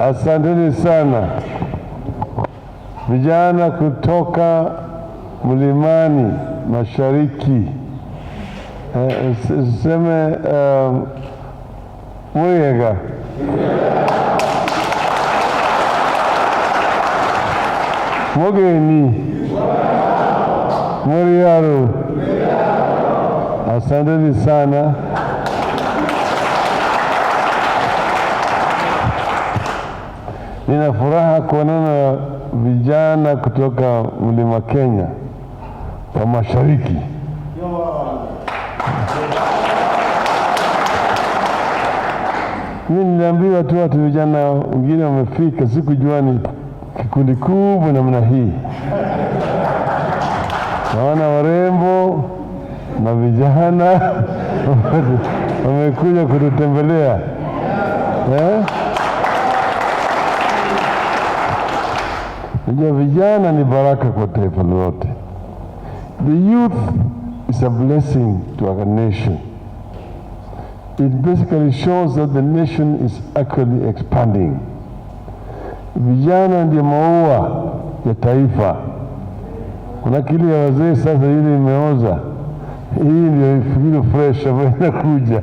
Asanteni sana vijana kutoka Mlimani Mashariki. Seme Muyega. Mogeni. Muriaru. Asanteni sana. Nina furaha kuonana vijana kutoka Mlima Kenya wa Mashariki. Mimi niliambiwa tu watu vijana wengine wamefika, sikujua ni kikundi kubwa namna hii. Naona warembo na vijana wamekuja kututembelea. Vijana ni baraka kwa taifa lote. The youth is a blessing to our nation. It basically shows that the nation is actually expanding. Vijana ndio maua ya taifa. Kuna kile ya wazee sasa ile imeoza. Hii ndio ile fresh ambayo inakuja.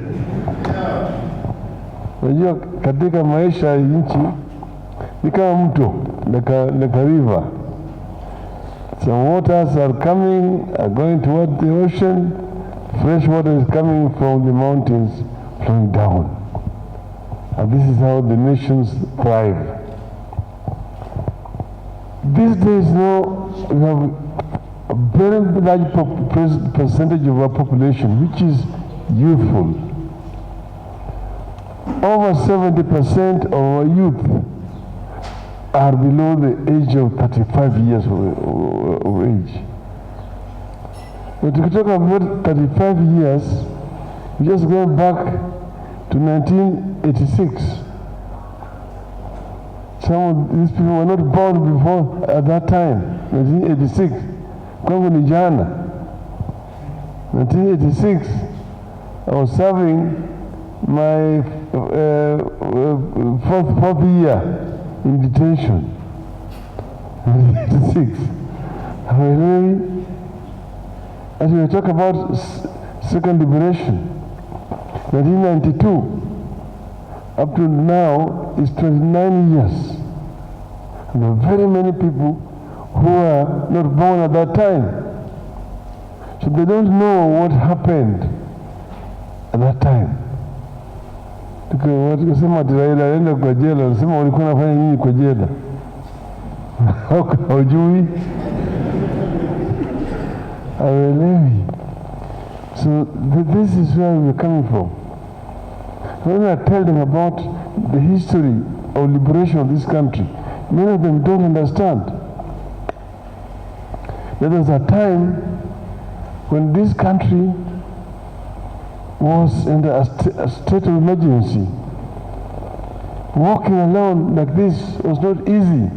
Unajua katika maisha ya nchi ni kama mto, like a river. Some waters are going toward the ocean. Fresh water is coming from the mountains, flowing down. And this is how the nations thrive. These days, we have a very large percentage of our population which is youthful. Over 70% of our youth are below the age of 35 years of age. But if you talk about 35 years, we just go back to 1986. Some of these people were not born before at that time, 1986. Kwangu ni jana. 1986, I was serving my fourth year in detention. 1986. As we talk about second liberation, 1992, up to now is 29 years. And there are very many people who are not born at that time. So they don't know what happened at that time. Tukasema Raila alienda kwa jela, nasema walikuwa wanafanya nini kwa jela? Hawajui. Hawelewi. So this is where we're coming from. When I tell them about the history of liberation of this country, many of them don't understand. There was a time when this country was in a state of emergency. Walking alone like this was not easy.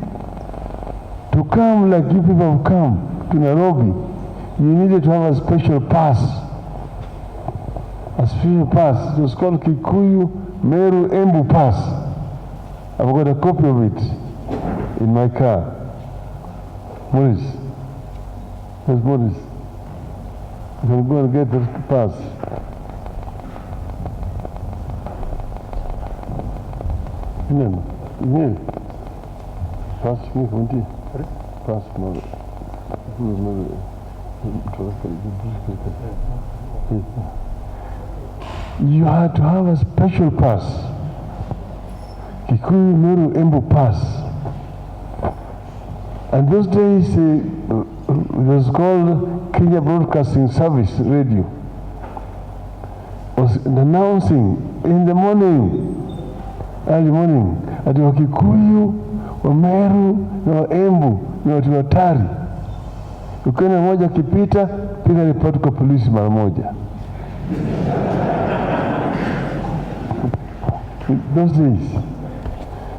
To come like you people have come to Nairobi, you needed to have a special pass. A special pass. It was called Kikuyu Meru Embu Pass. I've got a copy of it in my car. Maurice. Where's Maurice? You can go and get the pass. Pass me from tea. Pass me. You had to have a special pass. Kikuyu Meru Embu Pass. And those days it was called Kenya Broadcasting Service Radio. Was announcing in the morning, early morning, ati Wakikuyu, Wameru, na Waembu, na watu hatari. Ukiona moja kipita, piga ripoti kwa polisi mara moja. Those days.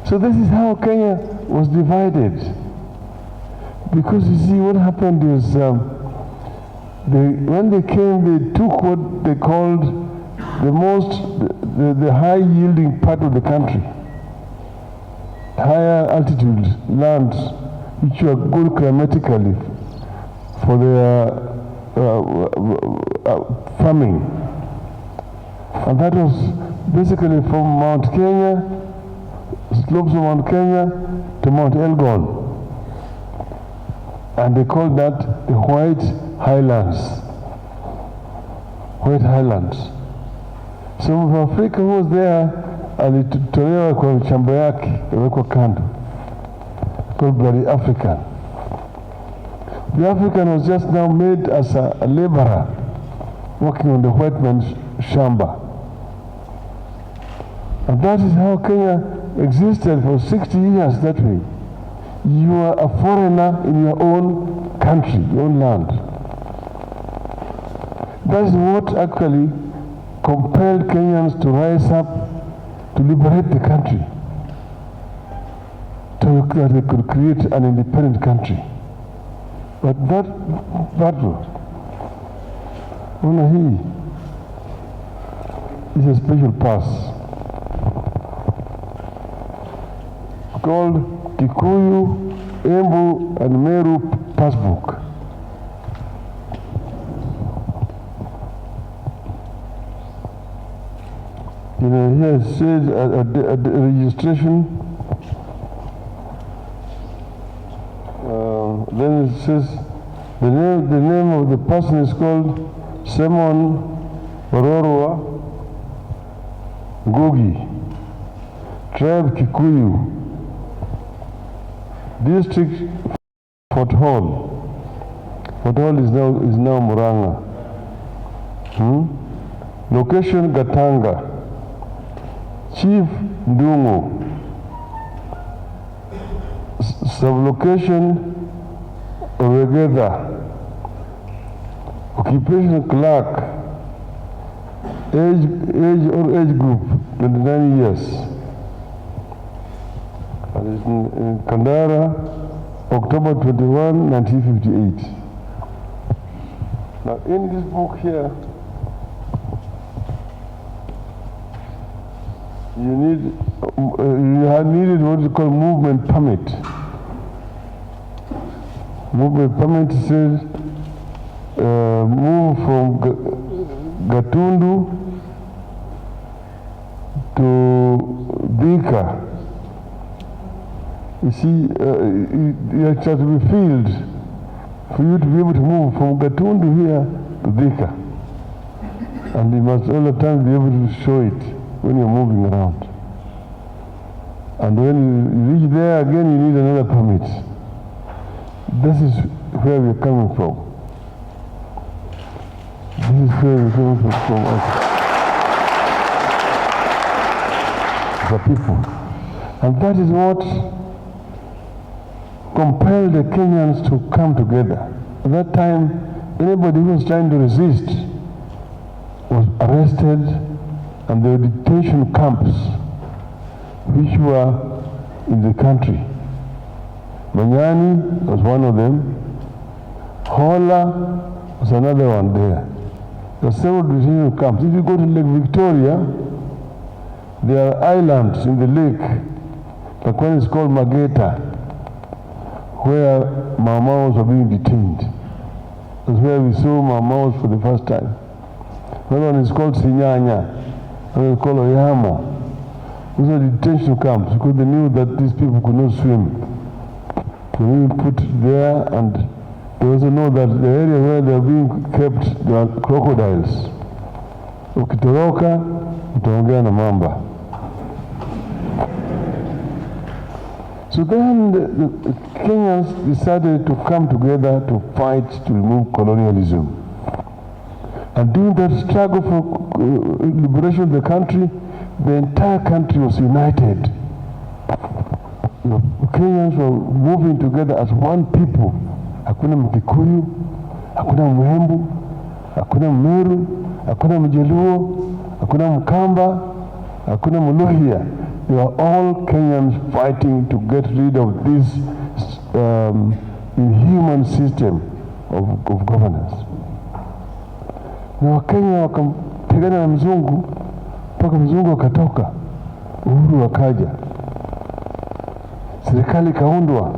So this is how Kenya was divided. Because you see, what happened is, when they came, they took what they called the high-yielding part of the country. higher altitude lands which are good climatically for their farming. And that was basically from Mount Kenya, slopes of Mount Kenya to Mount Elgon. And they called that the White Highlands. White Highlands. Some of Africa who was there alitolewa kwa shamba yake, yawekwa kando. Called Bloody African. The African was just now made as a laborer working on the white man's shamba. And that is how Kenya existed for 60 years that way. You are a foreigner in your own country, your own land. That's what actually compelled Kenyans to rise up to liberate the country, so that they could create an independent country. But that battle, is a special pass called Kikuyu, Embu, and Meru Passbook. Here it says a registration. Then it says the name of the person is called Simon Ororwa Ngugi, tribe Kikuyu, district Fort Hall. Fort Hall is now Murang'a. Location Gatanga. Chief Ndungu. Sublocation Regeda. Occupation clerk. Age group 29 years. And it's in Kandara, October 21, 1958. Now in this book here, you have needed what is called movement permit. Movement permit says move from Gatundu to Bika. You see, you have to be filled for you to be able to move from Gatundu here to Bika. And you must all the time be able to show it when you're moving around. And when you reach there again, you need another permit. This is where we're coming from. This is where we're coming from as the people. And that is what compelled the Kenyans to come together. At that time, anybody who was trying to resist was arrested, and there were detention camps which were in the country. Manyani was one of them. Hola was another one there. There are several detention camps. If you go to Lake Victoria, there are islands in the lake. Like one is called Mageta, where Mamaos were being detained. That's where we saw Mamaos for the first time. Another one is called Sinyanya. Another is called Oyamo. Those are detention camps because they knew that these people could not swim. So we put there, and they also know that the area where they are being kept, there are crocodiles. Ukitoroka, utaongea na mamba. So then the Kenyans decided to come together to fight to remove colonialism. And during that struggle for liberation of the country, the entire country was united. The Kenyans were moving together as one people. Hakuna Mkikuyu, hakuna Mhembu, hakuna Mmeru, hakuna Mjaluo, hakuna Mkamba, hakuna Muluhya. They were all Kenyans fighting to get rid of this inhuman system of governance. Na Wakenya wakampigana na mzungu mpaka mzungu akatoka, uhuru wakaja. serikali ikaundwa.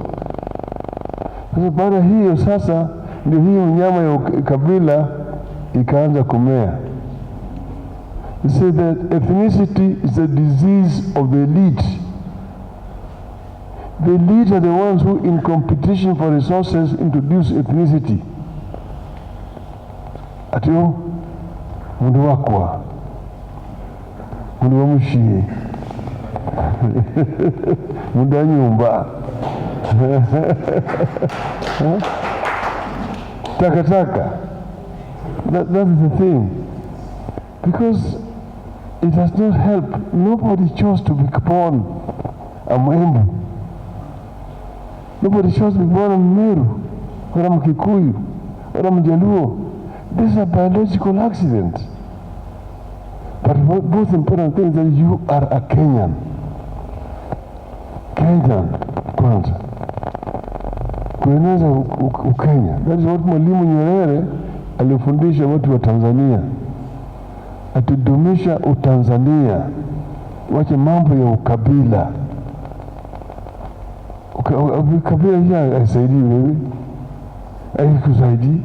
Sasa baada hiyo sasa ndio hii unyama ya kabila ikaanza kumea. They say that ethnicity is a disease of the elite. The elite are the ones who, in competition for resources, introduce ethnicity. Atio mundu wakwa, mundu wa mushie, mundu wa nyumba, takataka. That is the thing, because it has not helped. Nobody chose to be born a Mwembu. Nobody chose to be born a Mmeru, or a Mkikuyu, or a Mjaluo. This is a biological accident. But most important thing is that you are a Kenyan. Kenyan, kwanza. Kueneza Ukenya. That is what Mwalimu Nyerere alifundisha watu wa Tanzania. Atudumisha utanzania. Wache mambo ya ukabila. Ukabila hii haisaidii wewe. Haikusaidii.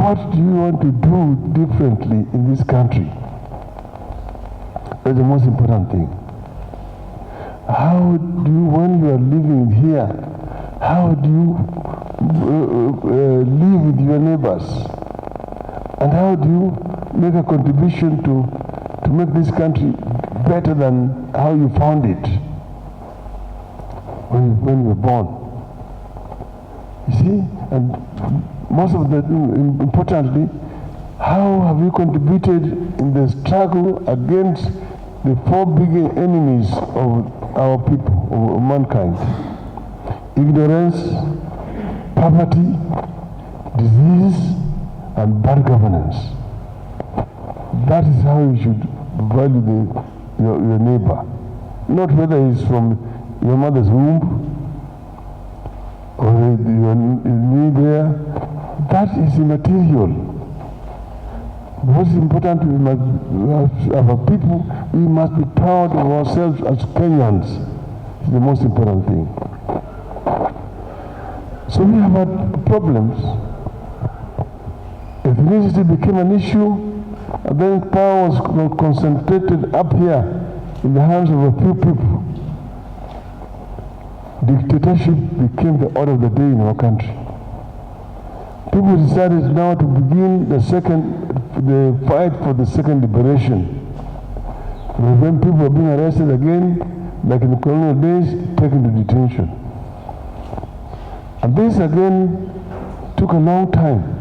What do you want to do differently in this country? That's the most important thing. How do you, when you are living here, how do you live with your neighbors? And how do you make a contribution to make this country better than how you found it when you were born? You see, and most of the, importantly, how have you contributed in the struggle against the 4 big enemies of our people, of mankind? Ignorance, poverty, disease, and bad governance. That is how you should value your neighbor. Not whether he's from your mother's womb or your knee there. That is immaterial. What is important, we must, our people, we must be proud of ourselves as Kenyans. It's the most important thing. So we have had problems. Ethnicity became an issue, and then power was concentrated up here in the hands of a few people. Dictatorship became the order of the day in our country. People decided now to begin the fight for the second liberation. When people were being arrested again, like in the colonial days, taken to detention. And this again took a long time.